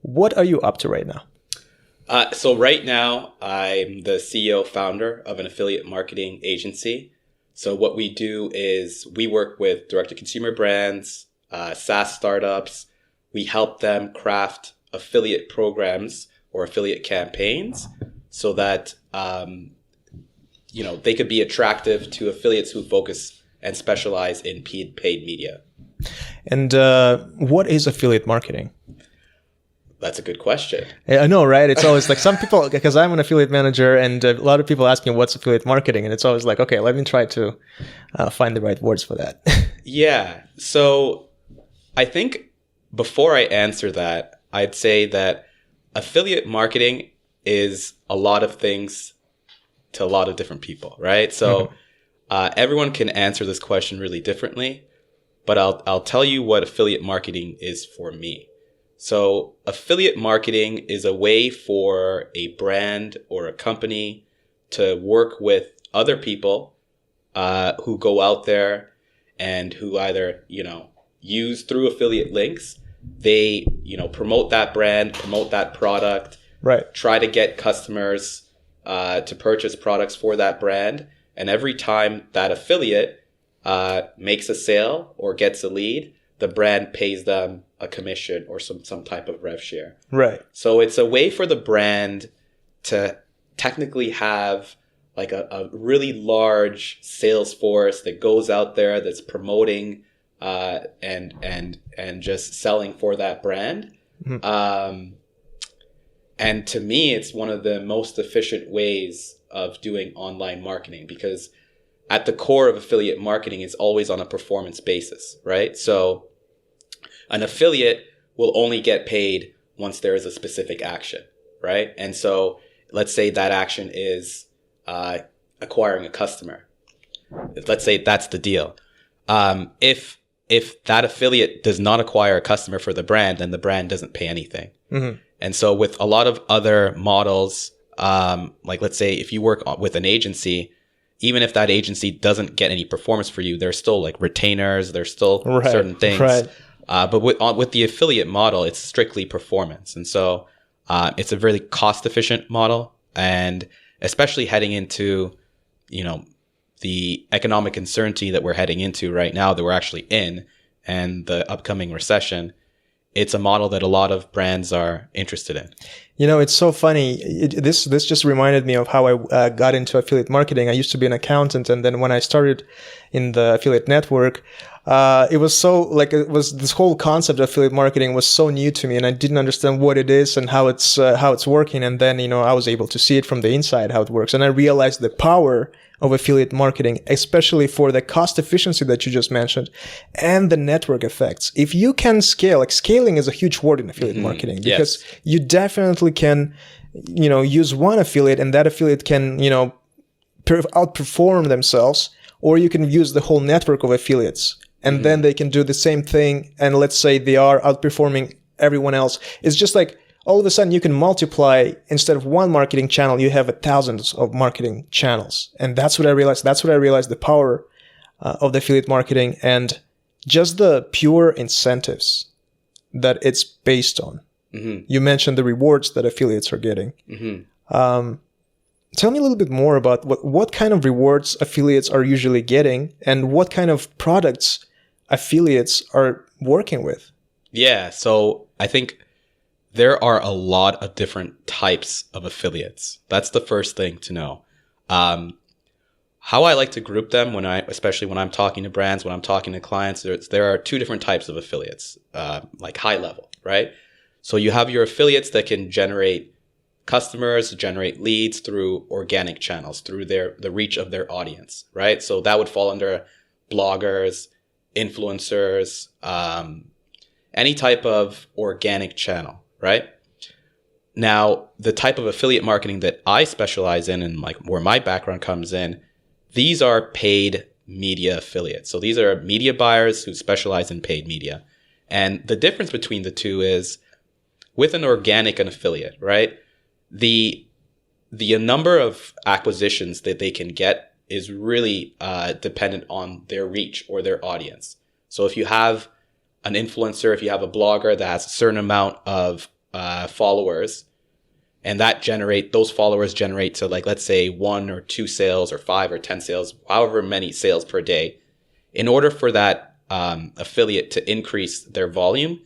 What are you up to right now? So right now, I'm the CEO founder of an affiliate marketing agency. So what we do is we work with direct-to-consumer brands, SaaS startups. We help them craft affiliate programs or affiliate campaigns so that they could be attractive to affiliates who focus and specialize in paid media. And what is affiliate marketing? That's a good question. I know, right? It's always like some people, because I'm an affiliate manager, and a lot of people ask me what's affiliate marketing, and it's always like, okay, let me try to find the right words for that. Yeah. So I think before I answer that, I'd say that affiliate marketing is a lot of things to a lot of different people, right? So everyone can answer this question really differently, but I'll tell you what affiliate marketing is for me. So affiliate marketing is a way for a brand or a company to work with other people who go out there and who either, use through affiliate links, they, promote that brand, promote that product, right? Try to get customers to purchase products for that brand. And every time that affiliate makes a sale or gets a lead, the brand pays them a commission or some type of rev share. Right. So it's a way for the brand to technically have like a really large sales force that goes out there that's promoting and just selling for that brand. Mm-hmm. And to me, it's one of the most efficient ways of doing online marketing, because at the core of affiliate marketing is always on a performance basis, right? So an affiliate will only get paid once there is a specific action, right? And so let's say that action is acquiring a customer. Let's say that's the deal. If that affiliate does not acquire a customer for the brand, then the brand doesn't pay anything. Mm-hmm. And so with a lot of other models, like let's say if you work with an agency, even if that agency doesn't get any performance for you, there's still like retainers, there's still certain things. Right. But with the affiliate model, it's strictly performance. And so it's a really cost efficient model. And especially heading into, the economic uncertainty that we're heading into right now, that we're actually in, and the upcoming recession, it's a model that a lot of brands are interested in. It's so funny. This just reminded me of how I got into affiliate marketing. I used to be an accountant, and then when I started in the affiliate network, it was this whole concept of affiliate marketing was so new to me, and I didn't understand what it is and how it's working. And then I was able to see it from the inside how it works, and I realized the power of affiliate marketing, especially for the cost efficiency that you just mentioned and the network effects. If you can scale, like scaling is a huge word in affiliate marketing, because you definitely can, use one affiliate and that affiliate can, outperform themselves, or you can use the whole network of affiliates and then they can do the same thing. And let's say they are outperforming everyone else. It's just like, all of a sudden you can multiply, instead of one marketing channel, you have thousands of marketing channels. And that's what I realized. The power of the affiliate marketing and just the pure incentives that it's based on. Mm-hmm. You mentioned the rewards that affiliates are getting. Mm-hmm. Tell me a little bit more about what kind of rewards affiliates are usually getting and what kind of products affiliates are working with. Yeah. So I think there are a lot of different types of affiliates. That's the first thing to know. How I like to group them especially when I'm talking to brands, when I'm talking to clients, there are two different types of affiliates, like high level, right? So you have your affiliates that can generate customers, generate leads through organic channels, through the reach of their audience, right? So that would fall under bloggers, influencers, any type of organic channel. Right? Now, the type of affiliate marketing that I specialize in and like where my background comes in, these are paid media affiliates. So these are media buyers who specialize in paid media. And the difference between the two is with an organic and affiliate, right? The number of acquisitions that they can get is really dependent on their reach or their audience. So if you have an influencer, if you have a blogger that has a certain amount of followers, and those followers generate to, like, let's say 1 or 2 sales or 5 or 10 sales, however many sales per day, in order for that affiliate to increase their volume,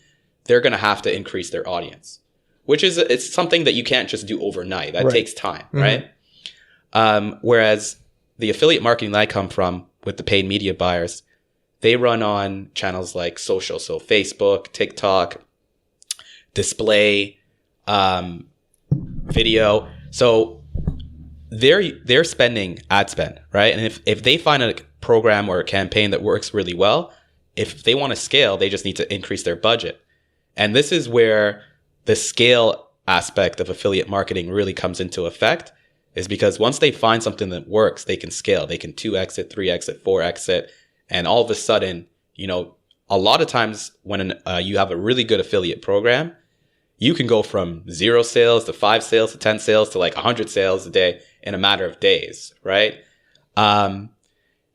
they're going to have to increase their audience, which is, it's something that you can't just do overnight. That takes time, right? Whereas the affiliate marketing that I come from with the paid media buyers, they run on channels like social. So Facebook, TikTok, display, video. So they're spending ad spend, right? And if they find a program or a campaign that works really well, if they want to scale, they just need to increase their budget. And this is where the scale aspect of affiliate marketing really comes into effect, is because once they find something that works, they can scale. They can 2x it, 3x it, 4x it. And all of a sudden, you know, a lot of times when you have a really good affiliate program, you can go from 0 sales to 5 sales to 10 sales to like 100 sales a day in a matter of days, right?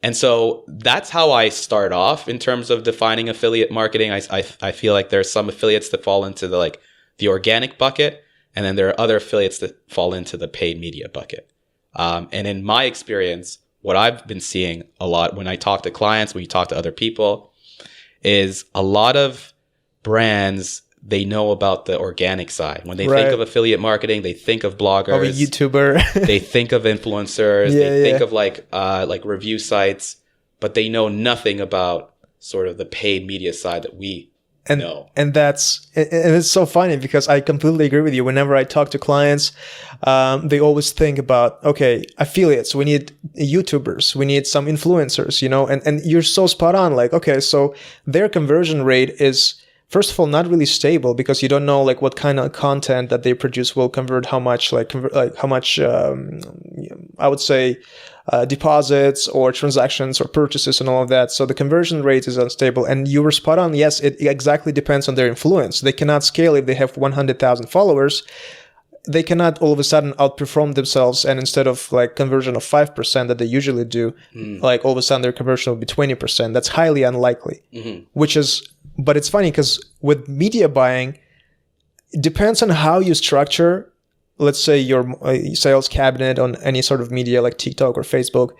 And so that's how I start off in terms of defining affiliate marketing. I feel like there's some affiliates that fall into the organic bucket, and then there are other affiliates that fall into the paid media bucket. And in my experience, what I've been seeing a lot when I talk to clients, when you talk to other people, is a lot of brands, they know about the organic side. When they think of affiliate marketing, they think of bloggers, of a YouTuber. they think of influencers, they think of like review sites, but they know nothing about sort of the paid media side that we know. And it's so funny because I completely agree with you. Whenever I talk to clients, they always think about, okay, affiliates, we need YouTubers, we need some influencers, you know, and you're so spot on. Like, okay, so their conversion rate is, first of all, not really stable, because you don't know like what kind of content that they produce will convert how much, I would say, deposits or transactions or purchases and all of that. So the conversion rate is unstable. And you were spot on. Yes, it exactly depends on their influence. They cannot scale if they have 100,000 followers. They cannot all of a sudden outperform themselves, and instead of like conversion of 5% that they usually do, like all of a sudden their conversion will be 20%. That's highly unlikely, but it's funny because with media buying, it depends on how you structure, let's say, your sales cabinet on any sort of media like TikTok or Facebook.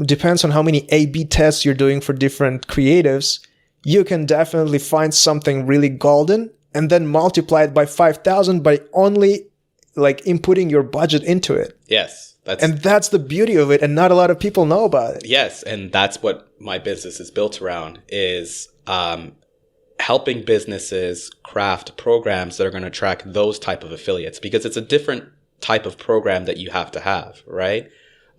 Depends on how many A/B tests you're doing for different creatives. You can definitely find something really golden and then multiply it by 5,000 by only like inputting your budget into it. Yes. That's the beauty of it, and not a lot of people know about it. Yes, and that's what my business is built around, is helping businesses craft programs that are going to attract those type of affiliates, because it's a different type of program that you have to have, right?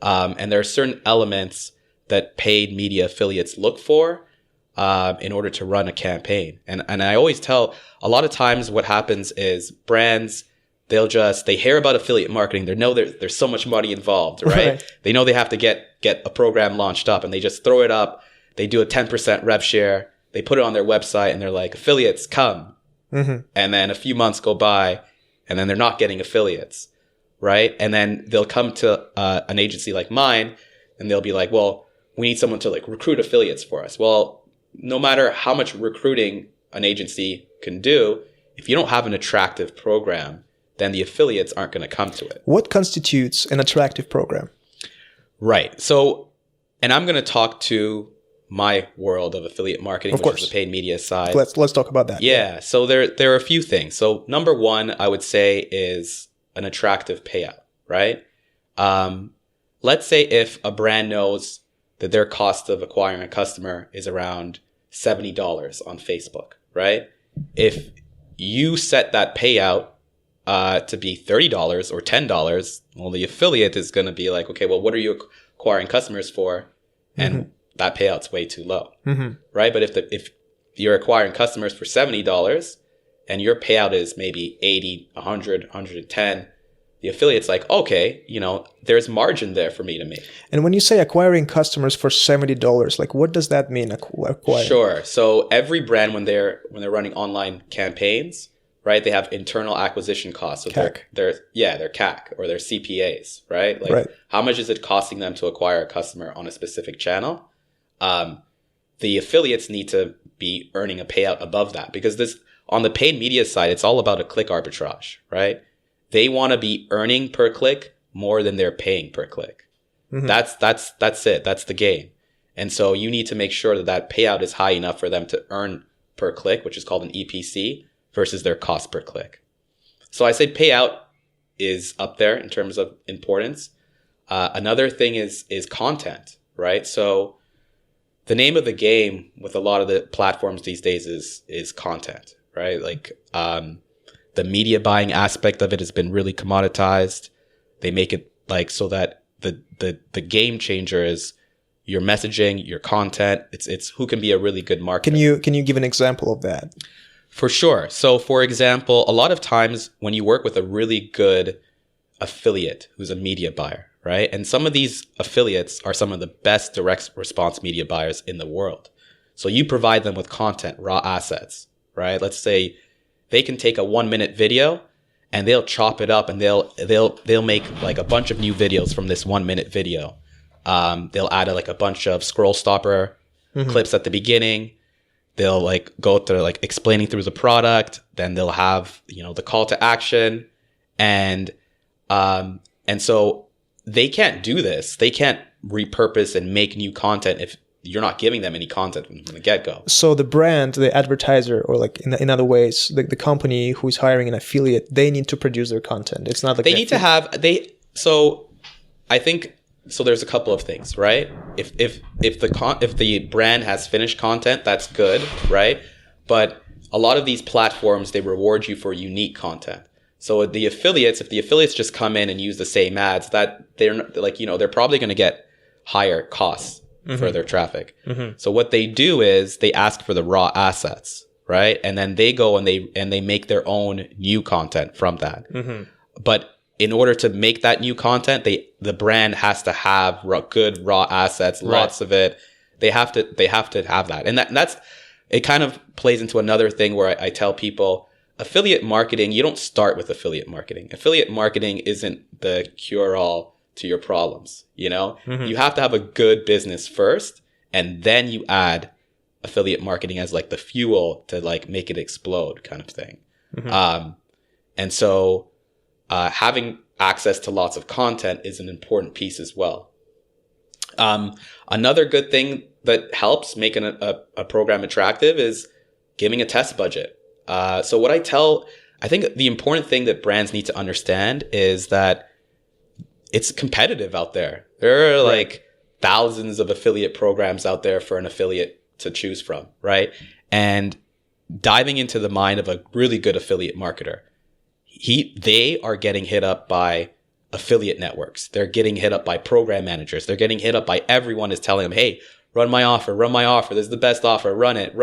And there are certain elements that paid media affiliates look for in order to run a campaign. And I always tell, a lot of times what happens is brands, they hear about affiliate marketing. They know there's so much money involved, right? They know they have to get a program launched up, and they just throw it up. They do a 10% rev share. They put it on their website, and they're like, affiliates, come. And then a few months go by, and then they're not getting affiliates, right? And then they'll come to an agency like mine, and they'll be like, well, we need someone to like recruit affiliates for us. Well, no matter how much recruiting an agency can do, if you don't have an attractive program, then the affiliates aren't going to come to it. What constitutes an attractive program? Right. So, and I'm going to talk to my world of affiliate marketing, which is the paid media side. Let's talk about that. Yeah. So there are a few things. So number one, I would say, is an attractive payout, right? Let's say if a brand knows that their cost of acquiring a customer is around $70 on Facebook, right? If you set that payout to be $30 or $10, well, the affiliate is going to be like, okay, well, what are you acquiring customers for? And that payout's way too low, right? But if you're acquiring customers for $70 and your payout is maybe 80, 100, 110, the affiliate's like, okay, you know, there's margin there for me to make. And when you say acquiring customers for $70, like what does that mean? Acquiring? Sure. So every brand, when they're running online campaigns, right, they have internal acquisition costs. So CAC. their CAC or their CPAs, right? Like how much is it costing them to acquire a customer on a specific channel? the affiliates need to be earning a payout above that, because this, on the paid media side, it's all about a click arbitrage, right? They want to be earning per click more than they're paying per click. Mm-hmm. That's it. That's the game. And so you need to make sure that that payout is high enough for them to earn per click, which is called an EPC, versus their cost per click. So I say payout is up there in terms of importance. Another thing is content, right? So the name of the game with a lot of the platforms these days is content, right? Like the media buying aspect of it has been really commoditized. They make it like so that the game changer is your messaging, your content. It's who can be a really good marketer. Can you give an example of that? For sure. So for example, a lot of times when you work with a really good affiliate who's a media buyer, right? And some of these affiliates are some of the best direct response media buyers in the world. So you provide them with content, raw assets, right? Let's say they can take a 1-minute video and they'll chop it up and they'll make like a bunch of new videos from this 1-minute video. They'll add like a bunch of scroll stopper clips at the beginning. They'll like go through like explaining through the product. Then they'll have, the call to action. And so they can't do this. They can't repurpose and make new content if you're not giving them any content from the get-go. So the brand, the advertiser, or like in other ways, the company who's hiring an affiliate, they need to produce their content. It's not like they need to have so I think so. There's a couple of things, right? If the brand has finished content, that's good, right? But a lot of these platforms, they reward you for unique content. So if the affiliates just come in and use the same ads, that they're probably going to get higher costs for their traffic. So what they do is they ask for the raw assets, right? And then they go and they make their own new content from that. But in order to make that new content, the brand has to have good raw assets, lots of it. They have to have that. And that's it kind of plays into another thing where I tell people, affiliate marketing, you don't start with affiliate marketing. Affiliate marketing isn't the cure-all to your problems, You have to have a good business first, and then you add affiliate marketing as like the fuel to like make it explode kind of thing. And so having access to lots of content is an important piece as well. Another good thing that helps making a program attractive is giving a test budget. So what I think the important thing that brands need to understand is that it's competitive out there. There are like thousands of affiliate programs out there for an affiliate to choose from, right? And diving into the mind of a really good affiliate marketer, they are getting hit up by affiliate networks. They're getting hit up by program managers. They're getting hit up by everyone is telling them, hey, run my offer. This is the best offer. Run it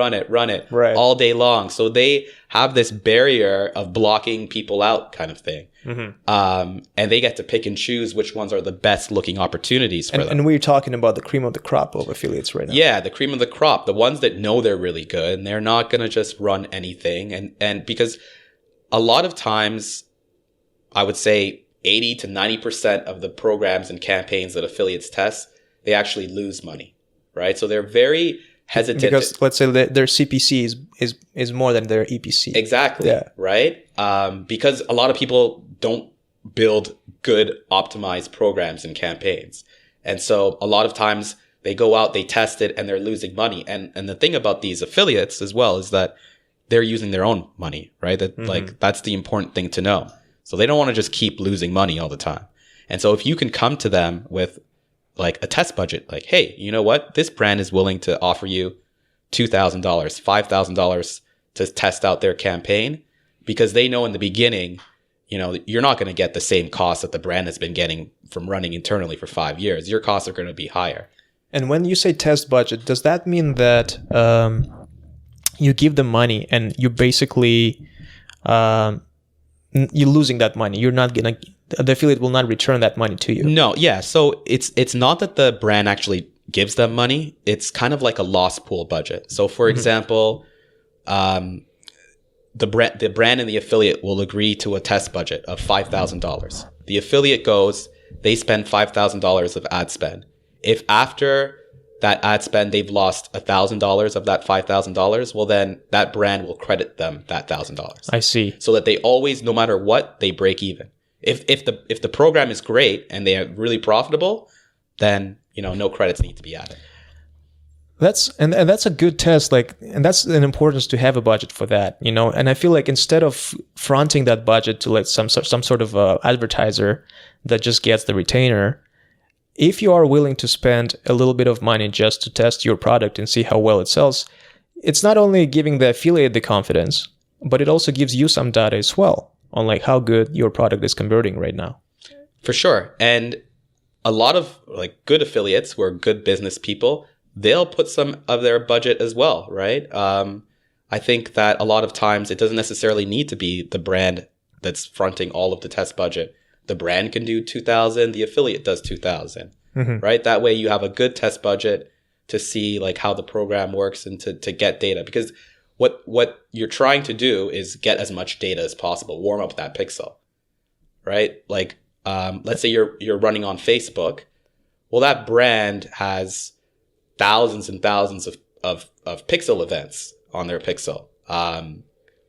all day long. So they have this barrier of blocking people out kind of thing. And they get to pick and choose which ones are the best looking opportunities for them. And we're talking about the cream of the crop of affiliates right now. Yeah, the cream of the crop, the ones that know they're really good and they're not going to just run anything. And because a lot of times, I would say 80 to 90% of the programs and campaigns that affiliates test, they actually lose money. Right. So they're very hesitant. Because let's say that their CPC is more than their EPC. Exactly. Yeah. Right. Because a lot of people don't build good optimized programs and campaigns. And so a lot of times they go out, they test it, and they're losing money. And the thing about these affiliates as well is that they're using their own money, right? That that's the important thing to know. So they don't want to just keep losing money all the time. And so if you can come to them with like a test budget, like, hey, you know what? This brand is willing to offer you $2,000, $5,000 to test out their campaign, because they know in the beginning, you're not going to get the same cost that the brand has been getting from running internally for 5 years. Your costs are going to be higher. And when you say test budget, does that mean that you give them money and you basically you're losing that money? You're not going to, the affiliate will not return that money to you. No, yeah. So it's not that the brand actually gives them money. It's kind of like a loss pool budget. So for example, the brand and the affiliate will agree to a test budget of $5,000. The affiliate goes, they spend $5,000 of ad spend. If after that ad spend, they've lost $1,000 of that $5,000, well, then that brand will credit them that $1,000. I see. So that they always, no matter what, they break even. If the program is great and they are really profitable, then no credits need to be added. That's a good test, and that's an importance to have a budget for that, And I feel like instead of fronting that budget to some sort of advertiser that just gets the retainer, if you are willing to spend a little bit of money just to test your product and see how well it sells, it's not only giving the affiliate the confidence, but it also gives you some data as well on how good your product is converting right now. For sure. And a lot of good affiliates who are good business people, they'll put some of their budget as well, right? I think that a lot of times it doesn't necessarily need to be the brand that's fronting all of the test budget. The brand can do 2,000, the affiliate does 2,000, right? That way you have a good test budget to see how the program works and to get data. Because what you're trying to do is get as much data as possible, warm up that pixel, right? Let's say you're running on Facebook. Well, that brand has thousands and thousands of pixel events on their pixel.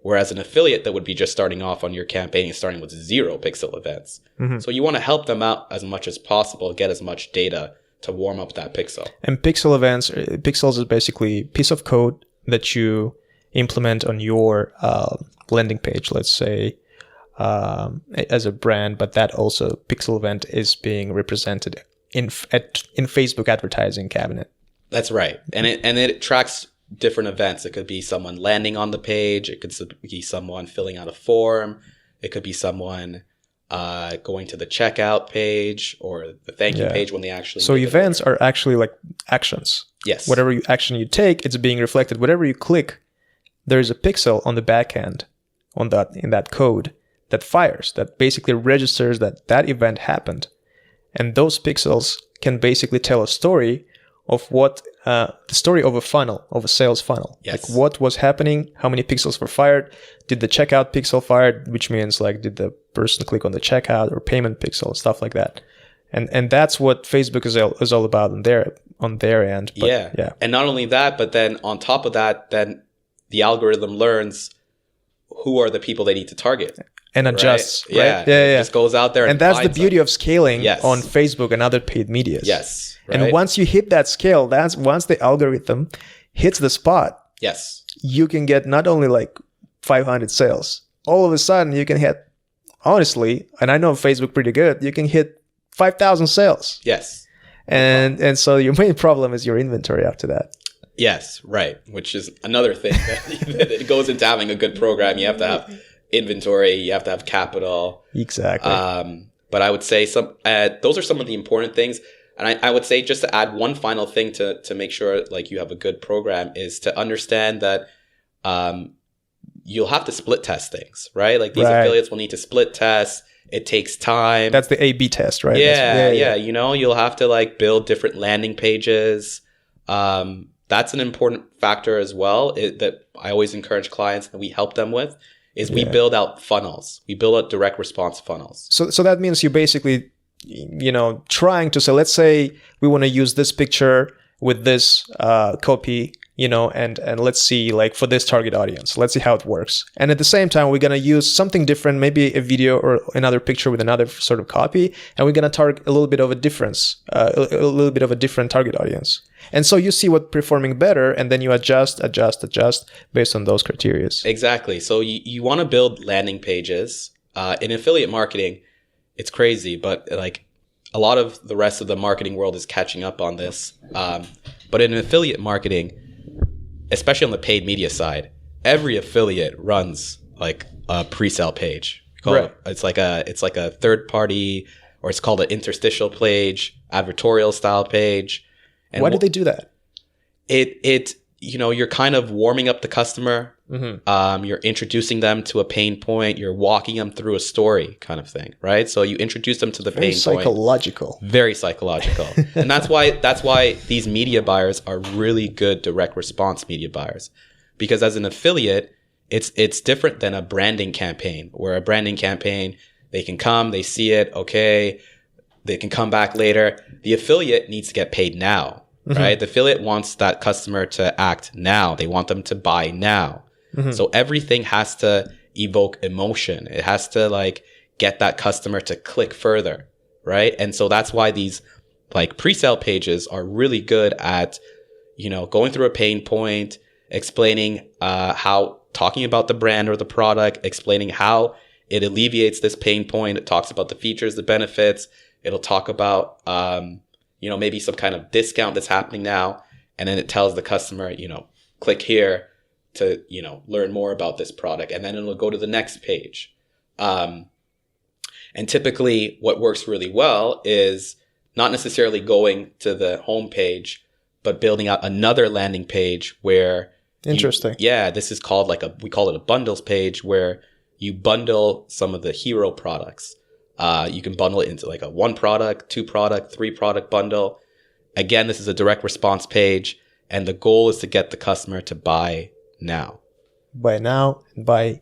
Whereas an affiliate that would be just starting off on your campaign is starting with 0 pixel events. So you want to help them out as much as possible, get as much data to warm up that pixel. And pixels is basically a piece of code that you implement on your landing page, let's say, as a brand, but that also pixel event is being represented in Facebook advertising cabinet. That's right. And it tracks different events. It could be someone landing on the page. It could be someone filling out a form. It could be someone going to the checkout page or the thank you page when they actually. So events are actually actions. Yes. Whatever action you take, it's being reflected. Whatever you click, there's a pixel on the back end in that code that fires, that basically registers that event happened. And those pixels can basically tell a story of the story of a funnel, of a sales funnel. Yes. What was happening, how many pixels were fired, did the checkout pixel fired, which means did the person click on the checkout or payment pixel, stuff like that. And that's what Facebook is all about on their end. But, yeah. And not only that, but then on top of that, then the algorithm learns who are the people they need to target. And adjusts, right? Yeah. It just goes out there and that's the beauty of scaling Yes. on Facebook and other paid medias. Yes. Right? And once you hit that scale, once the algorithm hits the spot, yes, you can get not only 500 sales. All of a sudden, you can hit, honestly, and I know Facebook pretty good, you can hit 5,000 sales. Yes. And so your main problem is your inventory after that. Yes, right. Which is another thing that it goes into having a good program. You have to have inventory, you have to have capital. Exactly. But I would say those are some of the important things. And I would say, just to add one final thing to make sure you have a good program, is to understand that you'll have to split test things, right? These affiliates will need to split test. It takes time. That's the A/B test, right? Yeah. You'll have to build different landing pages. That's an important factor as well, that I always encourage clients that we help them with, is we build out funnels. We build out direct response funnels. So that means you basically, trying to say, let's say we want to use this picture with this copy, and let's see, for this target audience, let's see how it works. And at the same time, we're going to use something different, maybe a video or another picture with another sort of copy, and we're going to target a little bit of a difference, a little bit of a different target audience. And so you see what's performing better, and then you adjust based on those criteria. Exactly. So you want to build landing pages. In affiliate marketing, it's crazy, but a lot of the rest of the marketing world is catching up on this. But in affiliate marketing, especially on the paid media side, every affiliate runs a pre-sale page. Right. It's like a third party, or it's called an interstitial page, advertorial style page. And why do they do that? You're kind of warming up the customer. Mm-hmm. You're introducing them to a pain point. You're walking them through a story, kind of thing, right? So you introduce them to the pain point. Very psychological. And that's why these media buyers are really good direct response media buyers, because as an affiliate, it's different than a branding campaign, where a branding campaign, they can come, they see it, okay, they can come back later. The affiliate needs to get paid now. right? The affiliate wants that customer to act now. They want them to buy now. So everything has to evoke emotion. It has to like get that customer to click further, right? And so that's why these like pre-sale pages are really good at, you know, going through a pain point, explaining talking about the brand or the product, explaining how it alleviates this pain point. It talks about the features, the benefits. It'll talk about, you know, maybe some kind of discount that's happening now. And then it tells the customer, you know, click here to, you know, learn more about this product. And then it'll go to the next page. And typically what works really well is not necessarily going to the home page, but building out another landing page where interesting. This is called we call it a bundles page, where you bundle some of the hero products. You can bundle it into like a 1 product, 2 product, 3 product bundle. Again, this is a direct response page. And the goal is to get the customer to buy now. Buy now and buy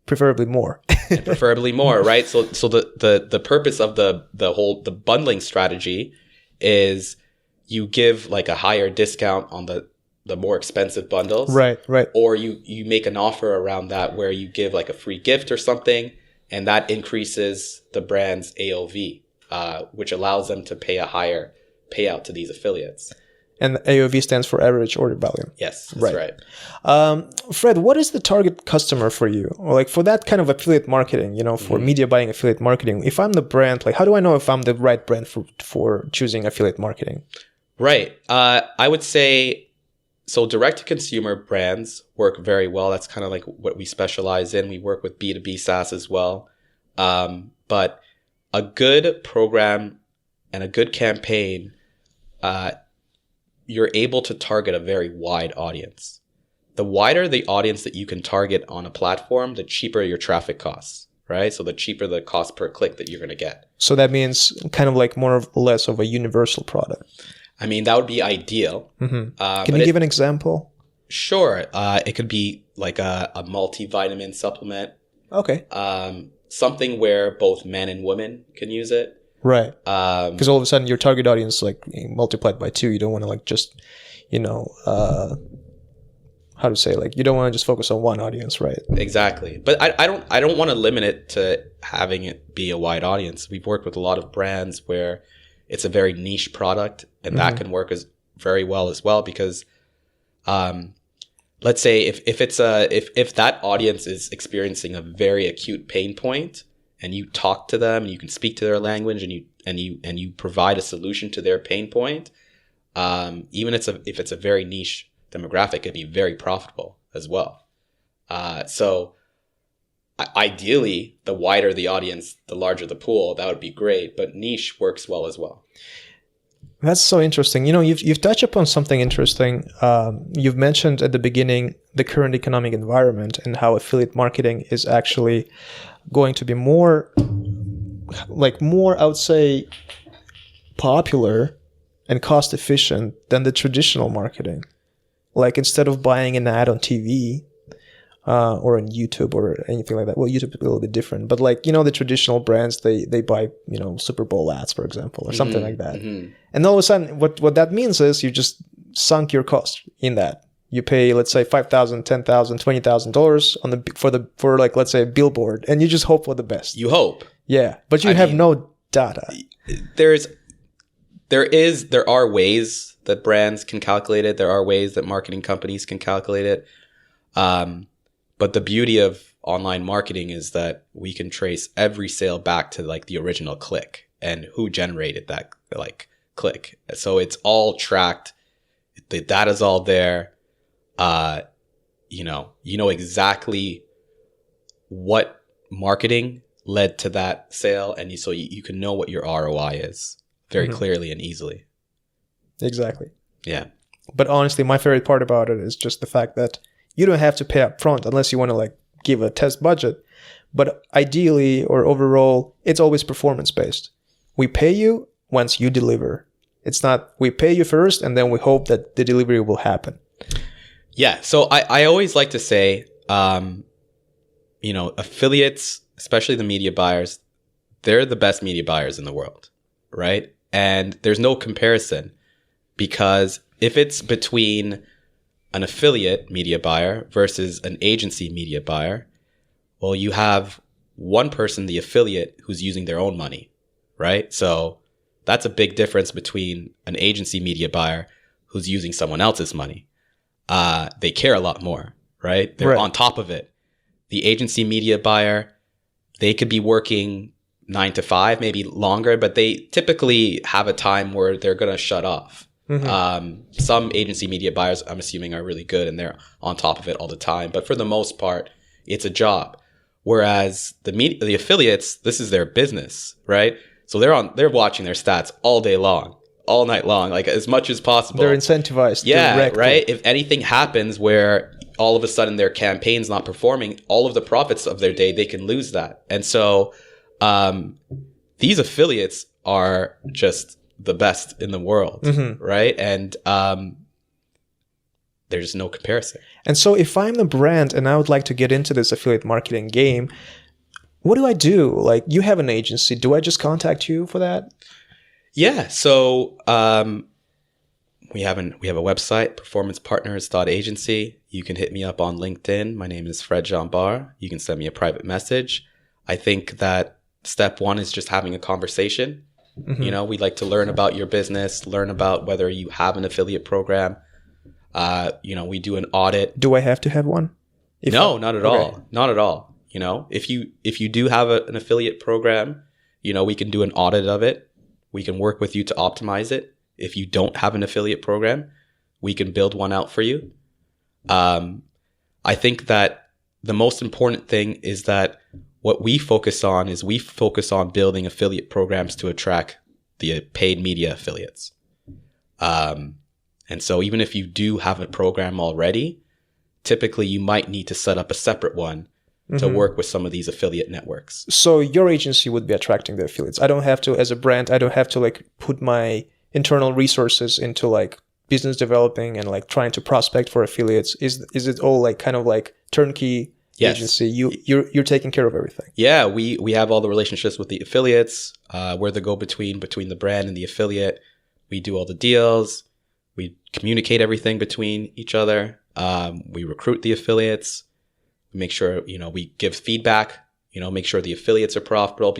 preferably more. And preferably more, right? So the purpose of the bundling strategy is you give like a higher discount on the more expensive bundles. Right. Or you make an offer around that where you give like a free gift or something, and that increases the brand's AOV, which allows them to pay a higher payout to these affiliates. And AOV stands for average order volume. Yes, that's right. Fred, what is the target customer for you? Or like for that kind of affiliate marketing, you know, for media buying affiliate marketing, if I'm the brand, like how do I know if I'm the right brand for choosing affiliate marketing? Right. I would say, so direct-to-consumer brands work very well. That's kind of like what we specialize in. We work with B2B SaaS as well. But a good program and a good campaign, you're able to target a very wide audience. The wider the audience that you can target on a platform, the cheaper your traffic costs, right? So the cheaper the cost per click that you're going to get. So that means kind of like more or less of a universal product. I mean, that would be ideal. Can you give an example? Sure. It could be like a multivitamin supplement. Okay. Something where both men and women can use it. Right. Because all of a sudden your target audience like multiplied by 2. You don't want to like just, you know, how to say, like you don't want to just focus on one audience, right? Exactly. But I don't want to limit it to having it be a wide audience. We've worked with a lot of brands where it's a very niche product, and that can work as very well as well, because let's say if that audience is experiencing a very acute pain point, and you talk to them, and you can speak to their language, and you provide a solution to their pain point, even if it's a very niche demographic, it'd be very profitable as well. So ideally, the wider the audience, the larger the pool. That would be great, but niche works well as well. That's so interesting. You know, you've touched upon something interesting. You've mentioned at the beginning the current economic environment and how affiliate marketing is actually going to be more, I would say, popular and cost efficient than the traditional marketing. Like instead of buying an ad on TV or on YouTube or anything like that. Well, YouTube is a little bit different, but like, you know, the traditional brands, they buy, you know, Super Bowl ads, for example, or something like that. And all of a sudden, what that means is you just sunk your cost in that. You pay, let's say, $5,000, $10,000, $20,000 for like, let's say, a billboard, and you just hope for the best. You hope. Yeah, but you have no data. There are ways that brands can calculate it. There are ways that marketing companies can calculate it. But the beauty of online marketing is that we can trace every sale back to like the original click and who generated that like click. So it's all tracked. The data's all there. You know exactly what marketing led to that sale, and so you can know what your ROI is very clearly and easily. Exactly. Yeah. But honestly, my favorite part about it is just the fact that you don't have to pay up front unless you want to like give a test budget. But ideally or overall, it's always performance based. We pay you once you deliver. It's not we pay you first and then we hope that the delivery will happen. Yeah. So I always like to say, you know, affiliates, especially the media buyers, they're the best media buyers in the world, right? And there's no comparison because if it's between an affiliate media buyer versus an agency media buyer, well, you have one person, the affiliate, who's using their own money, right? So that's a big difference between an agency media buyer who's using someone else's money. They care a lot more, right? They're on top of it. The agency media buyer, they could be working 9 to 5, maybe longer, but they typically have a time where they're going to shut off. Some agency media buyers, I'm assuming, are really good and they're on top of it all the time. But for the most part, it's a job. Whereas the affiliates, this is their business, right? So they're watching their stats all day long, all night long, like as much as possible. They're incentivized. Yeah, right? If anything happens where all of a sudden their campaign's not performing, all of the profits of their day, they can lose that. And so these affiliates are just the best in the world, right? And there's no comparison. And so if I'm the brand and I would like to get into this affiliate marketing game, what do I do? Like, you have an agency. Do I just contact you for that? Yeah. So we have a website, performancepartners.agency. You can hit me up on LinkedIn. My name is Jean-Bart. You can send me a private message. I think that step one is just having a conversation. You know, we'd like to learn about your business, learn about whether you have an affiliate program. You know, we do an audit. Do I have to have one? No, not at all. Not at all. You know, if you do have an affiliate program, you know, we can do an audit of it. We can work with you to optimize it. If you don't have an affiliate program, we can build one out for you. I think that the most important thing is that what we focus on is building affiliate programs to attract the paid media affiliates. And so even if you do have a program already, typically you might need to set up a separate one to work with some of these affiliate networks. So your agency would be attracting the affiliates. I don't have to, as a brand, I don't have to like put my internal resources into like business developing and like trying to prospect for affiliates. Is it all like kind of like turnkey agency? You're taking care of everything. Yeah, we have all the relationships with the affiliates. We're the go-between between the brand and the affiliate. We do all the deals. We communicate everything between each other. We recruit the affiliates. We make sure, you know, we give feedback, you know, make sure the affiliates are profitable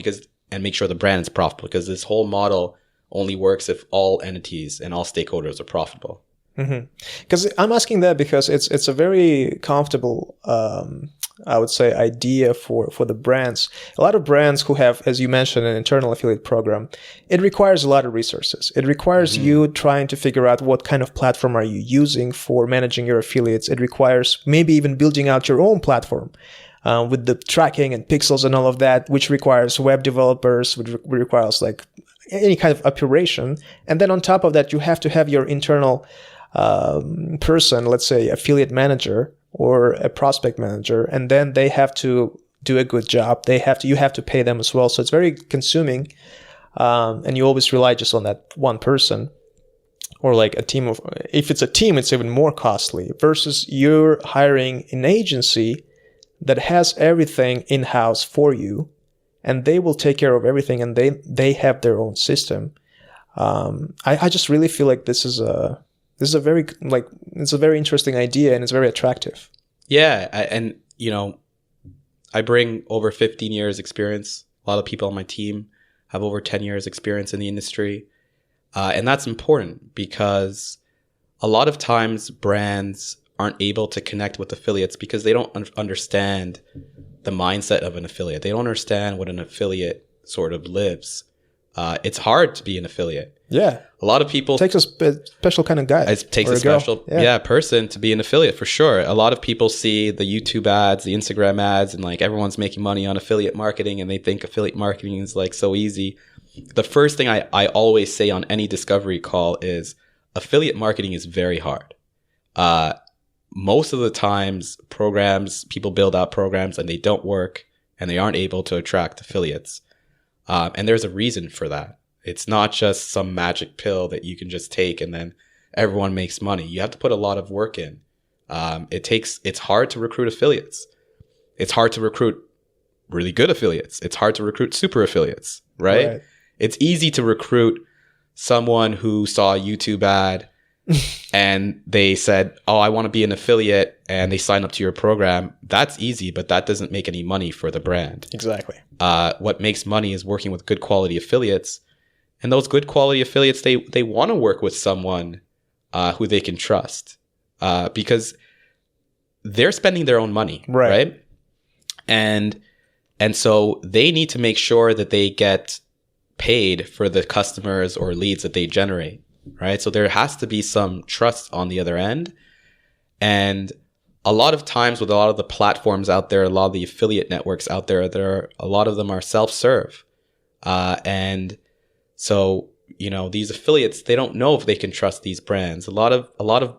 and make sure the brand is profitable, because this whole model only works if all entities and all stakeholders are profitable. Because I'm asking that because it's a very comfortable, I would say, idea for the brands. A lot of brands who have, as you mentioned, an internal affiliate program, it requires a lot of resources. It requires you trying to figure out what kind of platform are you using for managing your affiliates. It requires maybe even building out your own platform with the tracking and pixels and all of that, which requires web developers, which requires like any kind of operation. And then on top of that, you have to have your internal person, let's say affiliate manager or a prospect manager, and then they have to do a good job. You have to pay them as well. So it's very consuming, and you always rely just on that one person, or like a team of. If it's a team, it's even more costly. Versus you're hiring an agency that has everything in house for you, and they will take care of everything, and they have their own system. I just really feel like this is a very interesting idea, and it's very attractive. Yeah, and you know, I bring over 15 years experience. A lot of people on my team have over 10 years experience in the industry, and that's important because a lot of times brands aren't able to connect with affiliates because they don't understand the mindset of an affiliate. They don't understand what an affiliate sort of lives. It's hard to be an affiliate. Yeah. A lot of people... It takes a special kind of guy. It takes a special person to be an affiliate, for sure. A lot of people see the YouTube ads, the Instagram ads, and like everyone's making money on affiliate marketing, and they think affiliate marketing is like so easy. The first thing I always say on any discovery call is affiliate marketing is very hard. Most of the times people build out programs and they don't work and they aren't able to attract affiliates. And there's a reason for that. It's not just some magic pill that you can just take and then everyone makes money. You have to put a lot of work in. It's hard to recruit affiliates. It's hard to recruit really good affiliates. It's hard to recruit super affiliates, right? It's easy to recruit someone who saw a YouTube ad and they said, oh, I want to be an affiliate, and they sign up to your program. That's easy, but that doesn't make any money for the brand. Exactly. What makes money is working with good quality affiliates. And those good quality affiliates, they want to work with someone who they can trust because they're spending their own money, right? And so they need to make sure that they get paid for the customers or leads that they generate, right? So there has to be some trust on the other end. And a lot of times with a lot of the platforms out there, a lot of the affiliate networks out there, a lot of them are self-serve. And so, these affiliates, they don't know if they can trust these brands. A lot of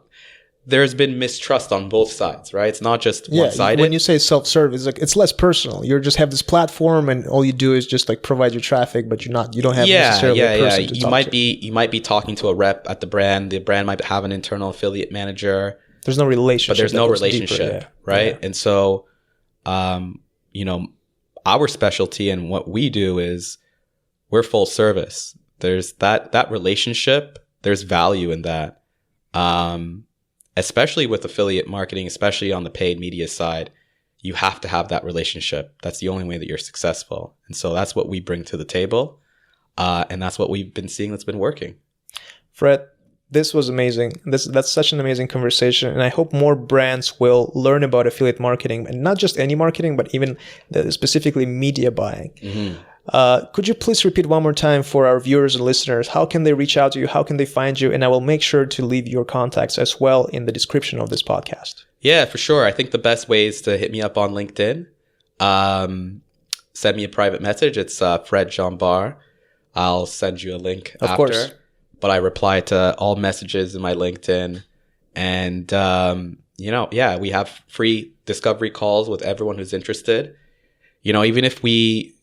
there's been mistrust on both sides, right? It's not just one-sided. When you say self-serve, it's less personal. You just have this platform, and all you do is just like provide your traffic, but you don't have necessarily a person to talk to. You might be talking to a rep at the brand. The brand might have an internal affiliate manager. There's no relationship. But there's no relationship, deeper, right? Yeah. And so, our specialty and what we do is we're full service. There's that relationship. There's value in that. Especially with affiliate marketing, especially on the paid media side, you have to have that relationship. That's the only way that you're successful. And so that's what we bring to the table. And that's what we've been seeing that's been working. Fred, this was amazing. That's such an amazing conversation. And I hope more brands will learn about affiliate marketing, and not just any marketing, but even specifically media buying. Mm-hmm. Could you please repeat one more time for our viewers and listeners, how can they reach out to you? How can they find you? And I will make sure to leave your contacts as well in the description of this podcast. Yeah, for sure. I think the best way is to hit me up on LinkedIn. Send me a private message. It's Fred Jean-Bart. I'll send you a link after. Of course. But I reply to all messages in my LinkedIn. And, we have free discovery calls with everyone who's interested. Even if we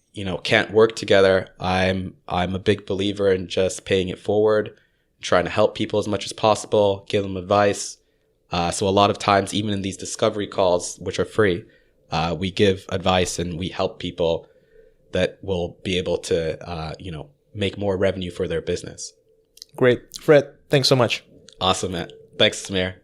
can't work together, I'm a big believer in just paying it forward, trying to help people as much as possible, give them advice. So a lot of times, even in these discovery calls, which are free, we give advice and we help people that will be able to, make more revenue for their business. Great. Fred, thanks so much. Awesome, man. Thanks, Samir.